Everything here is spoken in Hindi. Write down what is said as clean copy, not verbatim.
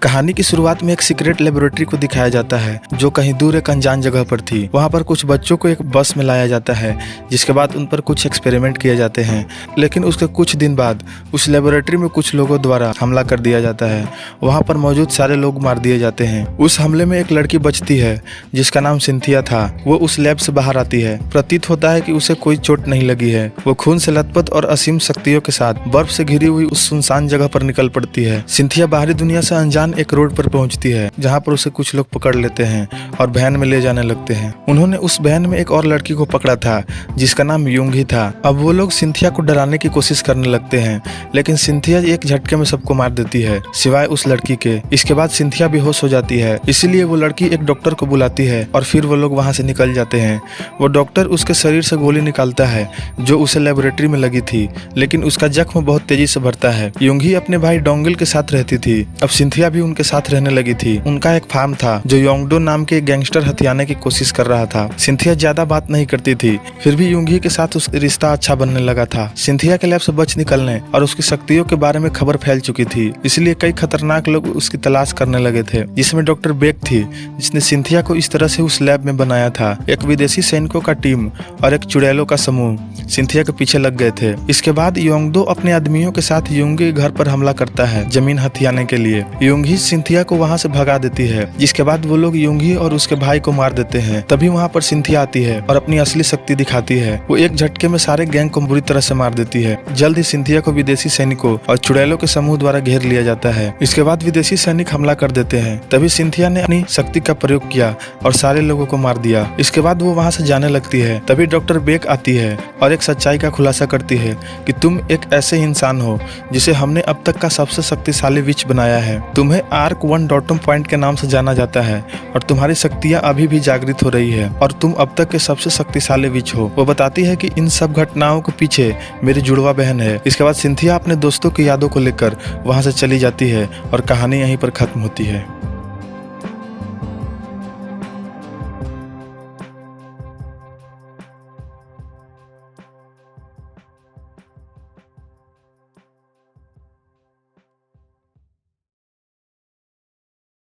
कहानी की शुरुआत में एक सीक्रेट लेबोरेटरी को दिखाया जाता है जो कहीं दूर एक अनजान जगह पर थी। वहां पर कुछ बच्चों को एक बस में लाया जाता है जिसके बाद उन पर कुछ एक्सपेरिमेंट किए जाते हैं। लेकिन उसके कुछ दिन बाद उस लेबोरेटरी में कुछ लोगों द्वारा हमला कर दिया जाता है। वहां पर मौजूद सारे लोग मार दिए जाते हैं। उस हमले में एक लड़की बचती है जिसका नाम सिंथिया था। वो उस लैब से बाहर आती है। प्रतीत होता है कि उसे कोई चोट नहीं लगी है। वो खून से लथपथ और असीम शक्तियों के साथ बर्फ से घिरी हुई उस सुनसान जगह पर निकल पड़ती है। सिंथिया बाहरी दुनिया से अनजान एक रोड पर पहुंचती है जहां पर उसे कुछ लोग पकड़ लेते हैं और वैन में ले जाने लगते हैं। उन्होंने उस वैन में एक और लड़की को पकड़ा था जिसका नाम यूंगी था। अब वो लोग सिंथिया को डराने की कोशिश करने लगते हैं, लेकिन सिंथिया एक झटके में सबको मार देती है सिवाय उस लड़की के। इसके बाद सिंथिया बेहोश हो जाती है, इसीलिए वो लड़की एक डॉक्टर को बुलाती है और फिर वो लोग वहां से निकल जाते हैं। वो डॉक्टर उसके शरीर से गोली निकालता है जो उसे लेबोरेटरी में लगी थी, लेकिन उसका जख्म बहुत तेजी से बढ़ता है। यूंगी अपने भाई डोंगिल के साथ रहती थी। अब सिंथिया भी उनके साथ रहने लगी थी। उनका एक फार्म था जो योंगडो नाम के गैंगस्टर हथियाने की कोशिश कर रहा था। सिंथिया ज्यादा बात नहीं करती थी, फिर भी यूंगी के साथ उसका रिश्ता अच्छा बनने लगा था। सिंथिया के लैब से बच निकलने और उसकी शक्तियों के बारे में खबर फैल चुकी थी, इसलिए कई खतरनाक लोग उसकी तलाश करने लगे थे, जिसमें डॉक्टर बेक थी जिसने सिंथिया को इस तरह से उस लैब में बनाया था। एक विदेशी सैनिकों का टीम और एक चुड़ैलों का समूह सिंथिया के पीछे लग गए थे। इसके बाद योंगडो अपने आदमियों के साथ यूंगी के घर पर हमला करता है जमीन हथियाने के लिए। यूंगी सिंथिया को वहां से भगा देती है, जिसके बाद वो लोग यूंगी और उसके भाई को मार देते हैं। तभी वहां पर सिंथिया आती है और अपनी असली शक्ति दिखाती है। वो एक झटके में सारे गैंग को बुरी तरह से मार देती है। जल्द ही सिंथिया को विदेशी सैनिकों और चुड़ैलों के समूह द्वारा घेर लिया जाता है। इसके बाद विदेशी सैनिक हमला कर देते हैं। तभी सिंथिया ने अपनी शक्ति का प्रयोग किया और सारे लोगों को मार दिया। इसके बाद वो वहां से जाने लगती है। तभी डॉक्टर बेक आती है और एक सच्चाई का खुलासा करती है कि तुम एक ऐसे इंसान हो जिसे हमने अब तक का सबसे शक्तिशाली विच बनाया है। तुम्हें आर्क 1 डॉटम पॉइंट के नाम से जाना जाता है और तुम्हारी शक्तियां अभी भी जागृत हो रही है और तुम अब तक के सबसे शक्तिशाली विच हो। वो बताती है कि इन सब घटनाओं के पीछे मेरी जुड़वा बहन है। इसके बाद सिंथिया अपने दोस्तों की यादों को लेकर वहां से चली जाती है और कहानी यहीं पर खत्म होती है।